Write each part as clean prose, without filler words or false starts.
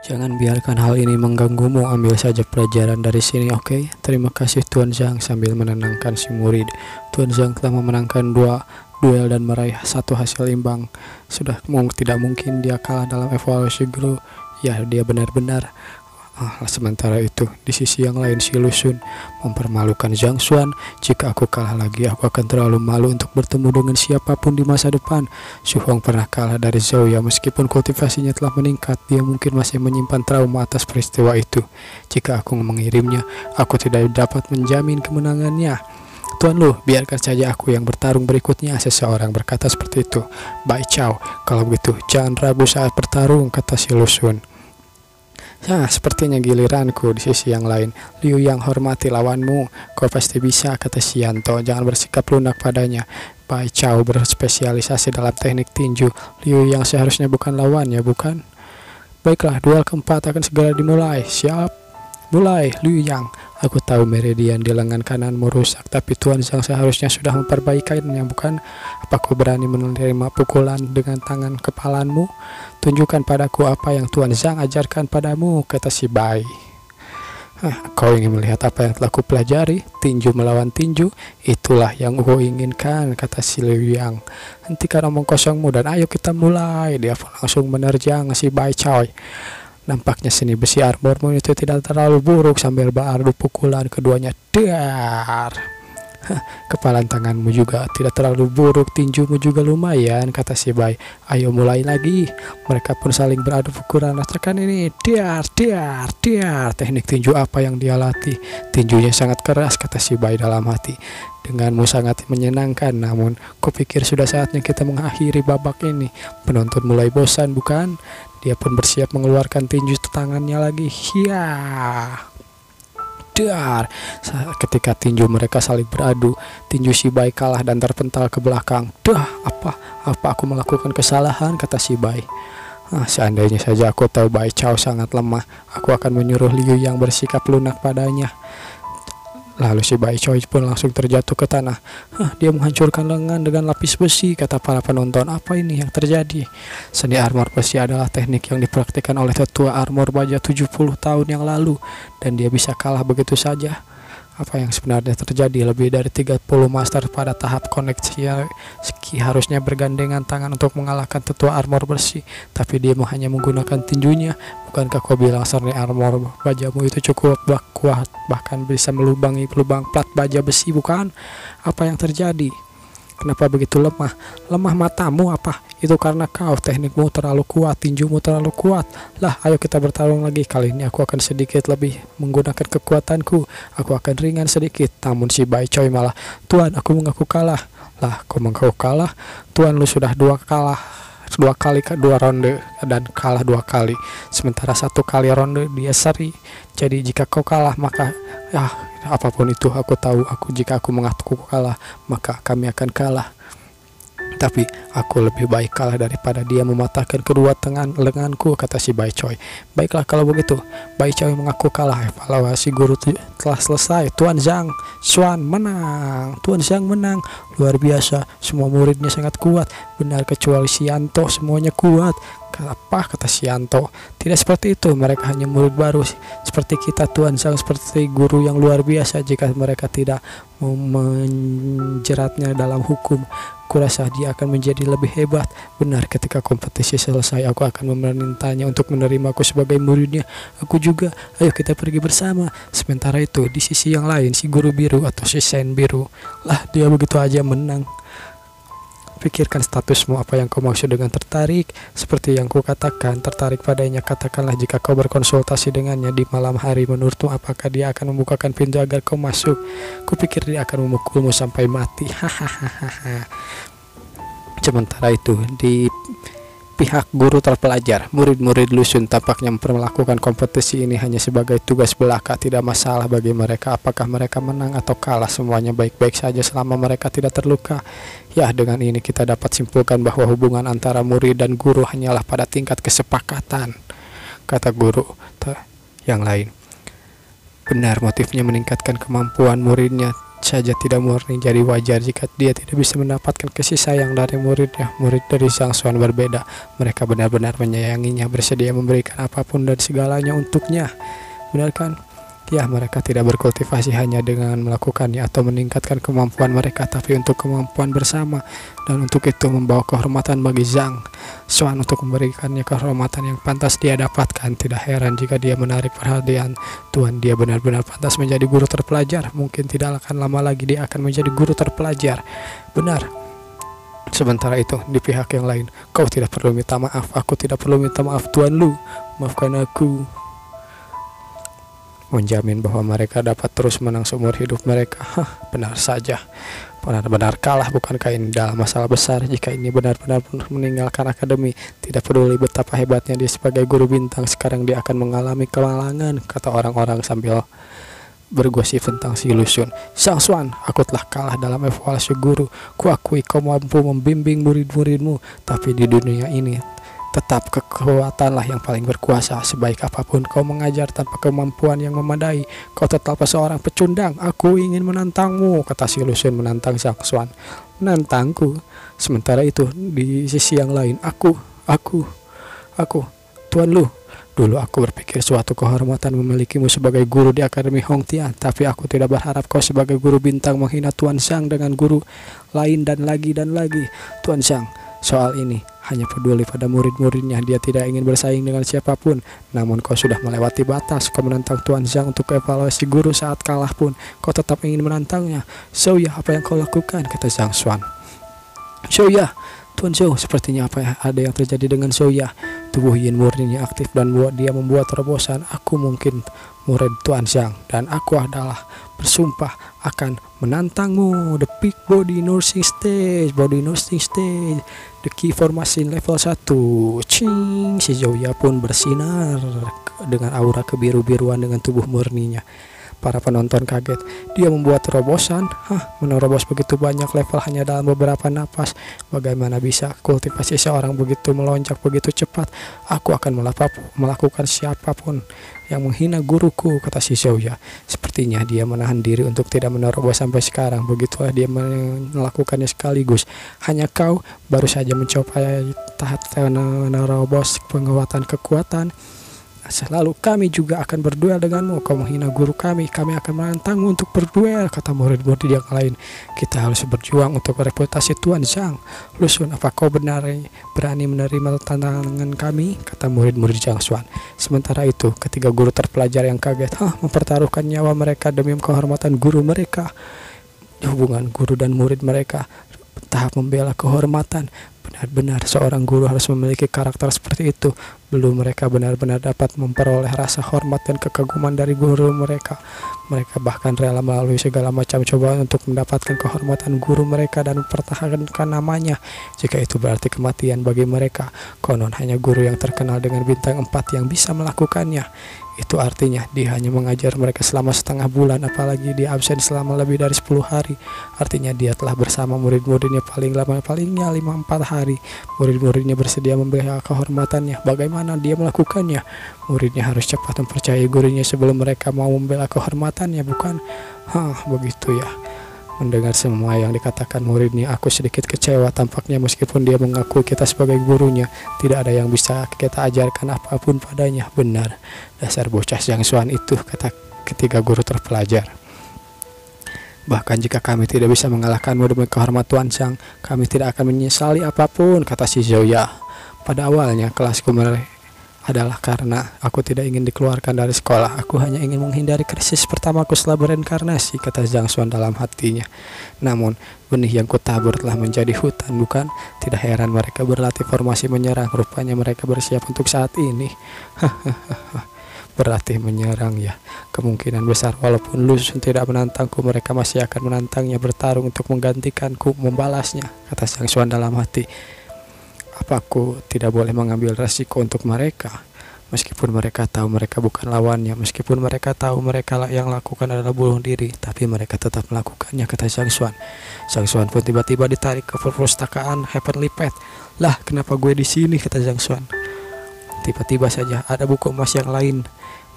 Jangan biarkan hal ini mengganggumu, ambil saja pelajaran dari sini, oke? Terima kasih Tuan Zhang, sambil menenangkan si murid. Tuan Zhang telah memenangkan 2 duel dan meraih 1 hasil imbang. Sudah tidak mungkin dia kalah dalam evaluasi guru. Ya, dia benar-benar. Sementara itu, di sisi yang lain si Lusun mempermalukan Zhang Xuan. Jika aku kalah lagi, aku akan terlalu malu untuk bertemu dengan siapapun di masa depan. Su Hong pernah kalah dari Zhou Ya, meskipun kultivasinya telah meningkat, dia mungkin masih menyimpan trauma atas peristiwa itu. Jika aku mengirimnya, aku tidak dapat menjamin kemenangannya. Tuan Lu, biarkan saja aku yang bertarung berikutnya, seseorang berkata seperti itu. Bai Chao, kalau begitu jangan ragu saat bertarung, kata si Lusun. Sepertinya giliranku. Di sisi yang lain, Liu Yang hormati lawanmu. Kau pasti bisa, kata Xianto. Jangan bersikap lunak padanya. Bai Chao berspesialisasi dalam teknik tinju. Liu Yang seharusnya bukan lawannya, bukan? Baiklah, duel keempat akan segera dimulai. Siap. Mulai, Liu Yang. Aku tahu meridian di lengan kananmu rusak, tapi Tuan Zhang seharusnya sudah memperbaikinya, bukan? Apa kau berani menerima pukulan dengan tangan kepalamu? Tunjukkan padaku apa yang Tuan Zhang ajarkan padamu, kata si Bai. Kau ingin melihat apa yang telah kupelajari? Tinju melawan tinju, itulah yang kau inginkan, kata si Liu Yang. Hentikan omong kosongmu dan ayo kita mulai. Dia langsung menerjang si Bai Chao. Nampaknya seni besi armormu itu tidak terlalu buruk, sambil beradu pukulan keduanya. Dar. Kepalan tanganmu juga tidak terlalu buruk, tinjumu juga lumayan, kata si Bai. Ayo mulai lagi. Mereka pun saling beradu pukulan. Rasakan ini. Dar. Teknik tinju apa yang dia latih? Tinjunya sangat keras, kata si Bai dalam hati. Denganmu sangat menyenangkan, namun kupikir sudah saatnya kita mengakhiri babak ini. Penonton mulai bosan, bukan? Dia pun bersiap mengeluarkan tinju tangannya lagi. Dar. Ketika tinju mereka saling beradu, tinju si Bai kalah dan terpental ke belakang. Apa aku melakukan kesalahan, kata si Bai. Seandainya saja aku tahu Bai Chao sangat lemah, aku akan menyuruh Liu Yang bersikap lunak padanya. Lalu si Bai Chao pun langsung terjatuh ke tanah. Dia menghancurkan lengan dengan lapis besi, kata para penonton. Apa ini yang terjadi? Seni armor besi adalah teknik yang dipraktikkan oleh tetua armor baja 70 tahun yang lalu, dan dia bisa kalah begitu saja. Apa yang sebenarnya terjadi? Lebih dari 30 master pada tahap koneksi harusnya bergandengan tangan untuk mengalahkan tetua armor besi, tapi dia hanya menggunakan tinjunya. Bukankah kau bilang seni armor bajamu itu cukup kuat, bahkan bisa melubangi lubang plat baja besi, bukan? Apa yang terjadi? Kenapa begitu lemah? Lemah matamu apa? Itu karena kau, teknikmu terlalu kuat, tinjumu terlalu kuat. Lah, ayo kita bertarung lagi. Kali ini aku akan sedikit lebih menggunakan kekuatanku. Aku akan ringan sedikit. Namun si Bai Chao malah, Tuan, aku mengaku kalah. Lah, kau mengaku kalah? Tuan, lu sudah 2 ronde dan kalah 2 kali. Sementara 1 kali ronde dia seri. Jadi jika kau kalah, maka apapun itu aku tahu, jika aku mengaku kalah, maka kami akan kalah. Tapi aku lebih baik kalah daripada dia mematahkan kedua lenganku, kata si Bai Chao. Baiklah kalau begitu. Bai Chao mengaku kalah. Evaluasi guru telah selesai. Tuan Zhang Xuan menang. Tuan Zhang menang. Luar biasa. Semua muridnya sangat kuat. Benar kecuali Xianto, semuanya kuat. Apa, kata Xianto. Tidak seperti itu, mereka hanya murid baru seperti kita. Tuan Zhang seperti guru yang luar biasa. Jika mereka tidak menjeratnya dalam hukum, kurasa dia akan menjadi lebih hebat. Benar, ketika kompetisi selesai, aku akan memintanya untuk menerimaku sebagai muridnya. Aku juga. Ayo kita pergi bersama. Sementara itu, di sisi yang lain, si guru biru atau si Sen biru, lah dia begitu aja menang. Pikirkan statusmu, apa yang kau maksud dengan tertarik? Seperti yang kau katakan, tertarik padanya. Katakanlah jika kau berkonsultasi dengannya di malam hari, menurutmu apakah dia akan membukakan pintu agar kau masuk? Kupikir dia akan memukulmu sampai mati. Sementara itu, di pihak guru terpelajar, murid-murid Lusun tampaknya memperlakukan kompetisi ini hanya sebagai tugas belaka. Tidak masalah bagi mereka apakah mereka menang atau kalah, semuanya baik-baik saja selama mereka tidak terluka. Ya, dengan ini kita dapat simpulkan bahwa hubungan antara murid dan guru hanyalah pada tingkat kesepakatan, kata guru yang lain. Benar, motifnya meningkatkan kemampuan muridnya. saja tidak murni, jadi wajar jika dia tidak bisa mendapatkan kasih sayang dari muridnya. Murid dari Zhang Xuan berbeda, mereka benar-benar menyayanginya, bersedia memberikan apapun dan segalanya untuknya. Benar kan? Ya, mereka tidak berkultivasi hanya dengan melakukannya atau meningkatkan kemampuan mereka, tapi untuk kemampuan bersama, dan untuk itu membawa kehormatan bagi Zhang Xuan untuk memberikannya kehormatan yang pantas dia dapatkan. Tidak heran jika dia menarik perhatian Tuan. Dia benar-benar pantas menjadi guru terpelajar. Mungkin tidak akan lama lagi dia akan menjadi guru terpelajar. Benar. Sementara itu, di pihak yang lain, kau tidak perlu minta maaf. Aku tidak perlu minta maaf, Tuan Lu. Maafkan aku. Menjamin bahwa mereka dapat terus menang seumur hidup mereka. Benar saja. Benar-benar kalah. Bukankah ini dalam masalah besar jika ini benar-benar meninggalkan akademi? Tidak peduli betapa hebatnya dia sebagai guru bintang, sekarang dia akan mengalami kemalangan, kata orang-orang sambil bergosip tentang si Lusun. Zhang Xuan, aku telah kalah dalam evaluasi guru. Kuakui kau mampu membimbing murid-muridmu, tapi di dunia ini tetap kekuatanlah yang paling berkuasa. Sebaik apapun kau mengajar tanpa kemampuan yang memadai, kau tetap seorang pecundang. Aku ingin menantangmu, kata si Lusun menantang Zhang Xuan. Menantangku? Sementara itu di sisi yang lain, aku, Tuan Lu. Dulu aku berpikir suatu kehormatan memilikimu sebagai guru di Akademi Hongtian, tapi aku tidak berharap kau sebagai guru bintang menghina Tuan Zhang dengan guru lain dan lagi. Tuan Zhang soal ini hanya peduli pada murid-muridnya. Dia tidak ingin bersaing dengan siapapun. Namun kau sudah melewati batas. Kau menantang Tuan Zhang untuk evaluasi guru. Saat kalah pun kau tetap ingin menantangnya. Zhou Ya, apa yang kau lakukan? Kata Zhang Xuan. Zhou Ya, Tuan Zhou, sepertinya ada yang terjadi dengan Zhou Ya. Tubuh Yin murninya aktif dan dia membuat terobosan. Aku mungkin murid Tuan Zhang, dan aku adalah bersumpah akan menantangmu. The peak body nursing stage, the key formasi level 1. Cing, si Zhou Ya pun bersinar dengan aura kebiru-biruan dengan tubuh murninya. Para penonton kaget. Dia membuat terobosan. Menerobos begitu banyak level hanya dalam beberapa napas. Bagaimana bisa kultivasi seorang begitu melonjak begitu cepat? Aku akan melakukan siapapun yang menghina guruku, kata si Zhou Ya. Sepertinya dia menahan diri untuk tidak menerobos sampai sekarang. Begitulah dia melakukannya sekaligus. Hanya kau baru saja mencapai tahap menerobos penguatan kekuatan. Selalu kami juga akan berduel denganmu. Kau menghina guru kami akan menantangmu untuk berduel, kata murid-murid yang lain. Kita harus berjuang untuk reputasi Tuan Zhang. Lusun, apa kau berani menerima tantangan kami? Kata murid-murid Zhang Xuan. Sementara itu, ketiga guru terpelajar yang kaget mempertaruhkan nyawa mereka demi kehormatan guru mereka. Hubungan guru dan murid mereka tahap membela kehormatan. Benar-benar seorang guru harus memiliki karakter seperti itu. Belum mereka benar-benar dapat memperoleh rasa hormat dan kekaguman dari guru mereka. Mereka bahkan rela melalui segala macam cobaan untuk mendapatkan kehormatan guru mereka dan mempertahankan namanya. Jika itu berarti kematian bagi mereka, konon hanya guru yang terkenal dengan bintang 4 yang bisa melakukannya. Itu artinya dia hanya mengajar mereka selama setengah bulan, apalagi dia absen selama lebih dari 10 hari. Artinya dia telah bersama murid-muridnya palingnya 5-4 hari. Murid-muridnya bersedia membela kehormatannya. Bagaimana dia melakukannya? Muridnya harus cepat mempercayai gurunya sebelum mereka mau membela kehormatannya, bukan? Begitu ya. Mendengar semua yang dikatakan muridnya, aku sedikit kecewa. Tampaknya meskipun dia mengakui kita sebagai gurunya, tidak ada yang bisa kita ajarkan apapun padanya. Benar, dasar bocah Zhang Xuan itu, kata ketiga guru terpelajar. Bahkan jika kami tidak bisa mengalahkanmu demi kehormatan Tuan Zhang, kami tidak akan menyesali apapun, kata si Zhou Ya. Pada awalnya kelasku adalah karena aku tidak ingin dikeluarkan dari sekolah. Aku hanya ingin menghindari krisis pertamaku setelah bereinkarnasi, kata Zhang Xuan dalam hatinya. Namun benih yang kutabur telah menjadi hutan, bukan? Tidak heran mereka berlatih formasi menyerang. Rupanya mereka bersiap untuk saat ini. Berlatih menyerang ya. Kemungkinan besar walaupun Lusun tidak menantangku, mereka masih akan menantangnya, bertarung untuk menggantikanku, membalasnya, kata Zhang Xuan dalam hati. Apa aku tidak boleh mengambil resiko untuk mereka? Meskipun mereka tahu mereka bukan lawannya, meskipun mereka tahu mereka yang lakukan adalah bunuh diri, tapi mereka tetap melakukannya, kata Zhang Xuan. Zhang Xuan pun tiba-tiba ditarik ke perpustakaan Heavenly Path. Lah, kenapa gue di sini, kata Zhang Xuan. Tiba-tiba saja ada buku emas yang lain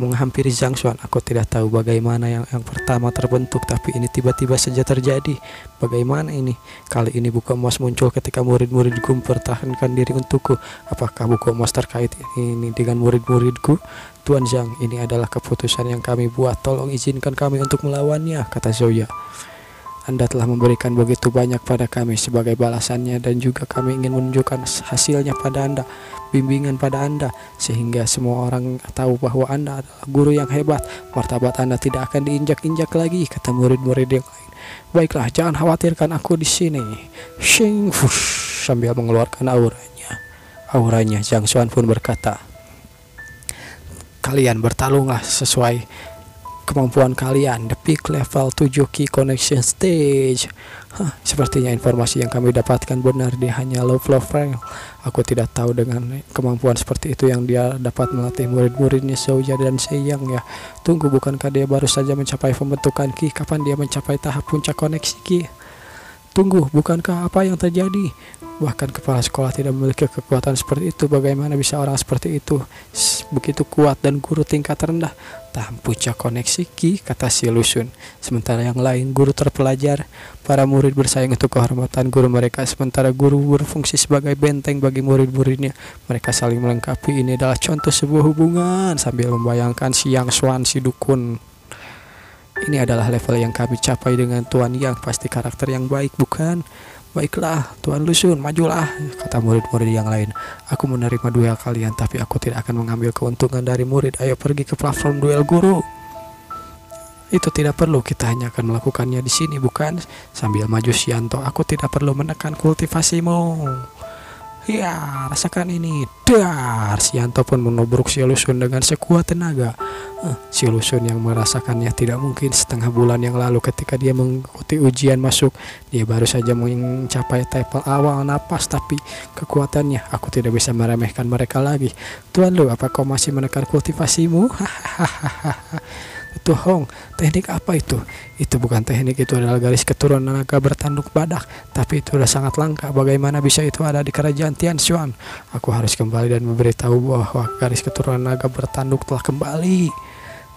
menghampiri Zhang Xuan. Aku tidak tahu bagaimana yang pertama terbentuk, tapi ini tiba-tiba saja terjadi. Bagaimana ini? Kali ini buku emas muncul ketika murid-muridku mempertahankan diri untukku. Apakah buku emas terkait ini dengan murid-muridku? Tuan Zhang, ini adalah keputusan yang kami buat. Tolong izinkan kami untuk melawannya, kata Zoya. Anda telah memberikan begitu banyak pada kami sebagai balasannya, dan juga kami ingin menunjukkan hasilnya pada Anda, bimbingan pada Anda, sehingga semua orang tahu bahwa Anda adalah guru yang hebat. Martabat Anda tidak akan diinjak-injak lagi, kata murid-murid yang lain. Baiklah, jangan khawatirkan aku di sini. Shing, fush, sambil mengeluarkan auranya, Zhang Xuan pun berkata, kalian bertarunglah sesuai kemampuan kalian. The peak level 7 key connection stage. Sepertinya informasi yang kami dapatkan benar, dia hanya low level. Aku tidak tahu dengan kemampuan seperti itu yang dia dapat melatih murid-muridnya Zoya dan Seyang ya. Tunggu, bukankah dia baru saja mencapai pembentukan ki? Kapan dia mencapai tahap puncak koneksi ki? Tunggu, bukankah apa yang terjadi? Bahkan kepala sekolah tidak memiliki kekuatan seperti itu. Bagaimana bisa orang seperti itu begitu kuat dan guru tingkat rendah? Tahap puncak koneksi ki, kata si Lusun. Sementara yang lain guru terpelajar. Para murid bersaing untuk kehormatan guru mereka, sementara guru berfungsi sebagai benteng bagi murid-muridnya. Mereka saling melengkapi. Ini adalah contoh sebuah hubungan. Sambil membayangkan si Yang Xuan, si dukun. Ini adalah level yang kami capai dengan Tuan Yang. Pasti karakter yang baik, bukan? Baiklah, Tuan Lusun, majulah, kata murid-murid yang lain. Aku menerima duel kalian, tapi aku tidak akan mengambil keuntungan dari murid. Ayo pergi ke platform duel guru. Itu tidak perlu, kita hanya akan melakukannya di sini, bukan? Sambil maju Sianto, aku tidak perlu menekan kultivasimu. Ya, rasakan ini. Dar, Sianto pun menobruk si Lusun dengan sekuat tenaga. Si Lusun yang merasakannya tidak mungkin. Setengah bulan yang lalu ketika dia mengikuti ujian masuk, dia baru saja mencapai level awal napas, tapi kekuatannya, aku tidak bisa meremehkan mereka lagi. Tuan Lu, apa kau masih menekan kultivasimu? Itu Hong, teknik apa itu? Itu bukan teknik, itu adalah garis keturunan naga bertanduk badak. Tapi itu sudah sangat langka. Bagaimana bisa itu ada di kerajaan Tian Xuan? Aku harus kembali dan memberitahu bahwa garis keturunan naga bertanduk telah kembali.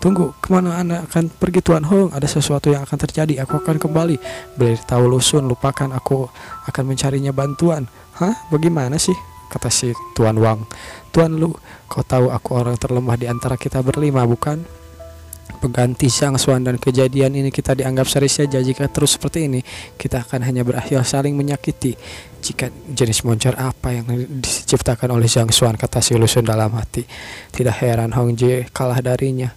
Tunggu, kemana Anda akan pergi Tuan Hong? Ada sesuatu yang akan terjadi. Aku akan kembali. Beritahu Lusun, lupakan, aku akan mencarinya bantuan. Hah? Bagaimana sih? Kata si Tuan Wang. Tuan Lu, kau tahu aku orang terlemah di antara kita berlima, bukan? Pengganti Zhang Xuan, dan kejadian ini kita dianggap serius saja. Jika terus seperti ini, kita akan hanya berakhir saling menyakiti. Jika jenis monster apa yang diciptakan oleh Zhang Xuan, kata si Lusun dalam hati. Tidak heran Hong Jie kalah darinya.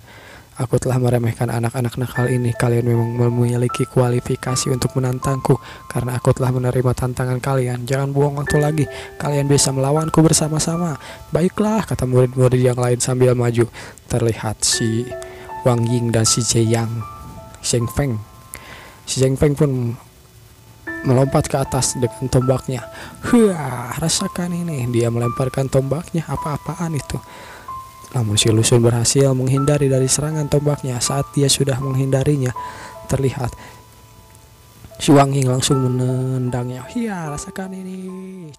Aku telah meremehkan anak-anak nakal ini. Kalian memang memiliki kualifikasi untuk menantangku, karena aku telah menerima tantangan kalian. Jangan buang waktu lagi, kalian bisa melawanku bersama-sama. Baiklah, kata murid-murid yang lain sambil maju. Terlihat si Wang Ying dan si Zheng Feng. Si Zheng Feng pun melompat ke atas dengan tombaknya. Rasakan ini. Dia melemparkan tombaknya. Apa-apaan itu? Namun si Lusun berhasil menghindari dari serangan tombaknya. Saat dia sudah menghindarinya, terlihat si Wang Ying langsung menendangnya. Rasakan ini.